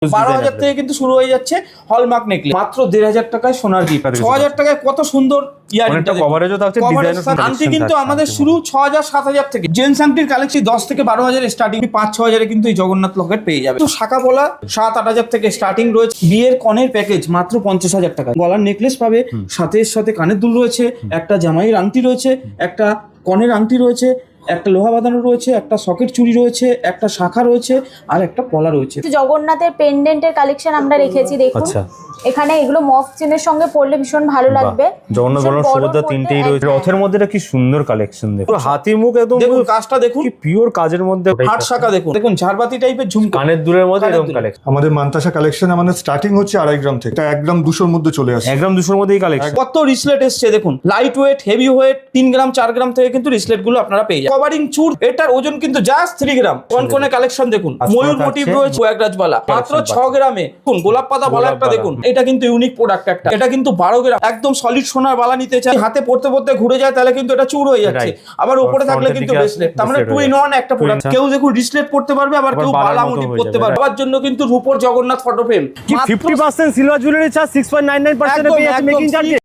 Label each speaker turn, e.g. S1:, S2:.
S1: 12,000 থেকে কিন্তু শুরু হয়ে যাচ্ছে হলমার্ক নেকলেস, মাত্র 1,500 টাকায় সোনার গিফট, 6,000 টাকায় কত সুন্দর
S2: অনেকটা কভারেজও থাকছে, ডিজাইনও সুন্দর।
S1: আংটি কিন্তু আমাদের শুরু 6,000 7,000 থেকে। জেন্টস আংটির কালেকশন 10 থেকে 12,000 স্টার্টিং, 5-6 কিন্তু এই জগন্নাথ লকেট পেয়ে যাবে। তো শাখা পলা 7-8 থেকে স্টার্টিং রয়েছে। বিয়ের কনের প্যাকেজ মাত্র 50,000 টাকা। গলার নেকলেস পাবে, সাথে কানের দুল রয়েছে, একটা জামাইয়ের আংটি রয়েছে, একটা কনের আংটি রয়েছে, একটা লোহা বাঁধানো রয়েছে, একটা সকেট চুড়ি রয়েছে, একটা শাখা রয়েছে, আর একটা পলা রয়েছে।
S3: জগন্নাথের পেন্ডেন্টের কালেকশন আমরা রেখেছি, দেখুন
S2: আচ্ছা,
S3: এখানে এগুলো মফ চেনের সঙ্গে পরলে ভীষণ ভালো লাগবে।
S2: জগন্নাথ বলরাম সুভদ্রা তিনটেই রয়েছে। রথের মধ্যে এটা কি সুন্দর কালেকশন, দেখুন হাতির মুখ একদম,
S1: দেখুন কাজটা দেখুন,
S2: কি পিওর কাজের মধ্যে।
S1: হাট শাখা দেখুন, দেখুন ঝাড়বাতি টাইপের ঝুমকা,
S2: কানের দুলের মধ্যে এরকম কালেকশন।
S4: আমাদের মান্তাসা কালেকশন আমাদের স্টার্টিং হচ্ছে 2.5 গ্রাম থেকে, এটা 1 গ্রাম 200-র মধ্যে চলে আসে।
S2: 1 গ্রাম 200-র মধ্যেই কালেকশন।
S1: কত রিসলেট এসছে দেখুন, লাইট ওয়েট, হেভি ওয়েট, 3 গ্রাম 4 গ্রাম থেকে কিন্তু রিসলেট গুলো আপনারা পেয়ে যাবেন। কভারিং চুর, এটার ওজন কিন্তু জাস্ট 3 গ্রাম। কোন কালেকশন দেখুন, ময়ূর মোটিভ রয়েছে, ওয়াগরাজবালা মাত্র 6 গ্রামে। দেখুন গোলাপ পাতা বালা একটা দেখুন, এটা কিন্তু ইউনিক প্রোডাক্ট একটা। এটা কিন্তু 12 গ্রাম, একদম সলিড সোনার বালা নিতে চাই, হাতে পড়তে পড়তে ঘুরে যায় তাহলে কিন্তু এটা চুর হয়ে যাচ্ছে। আবার উপরে থাকলে কিন্তু ব্রেসলেট, তার মানে 2 in 1 একটা প্রোডাক্ট। কেউ দেখুন রিসলেট পড়তে পারবে, আবার কেউ বালা মোটিভ পড়তে পারবে। তার জন্য কিন্তু রূপোর Jagannath photo frame
S2: 50% silver jewellery charge 6.99% এ পেয়ে যাচ্ছে মেকিং চার্জ।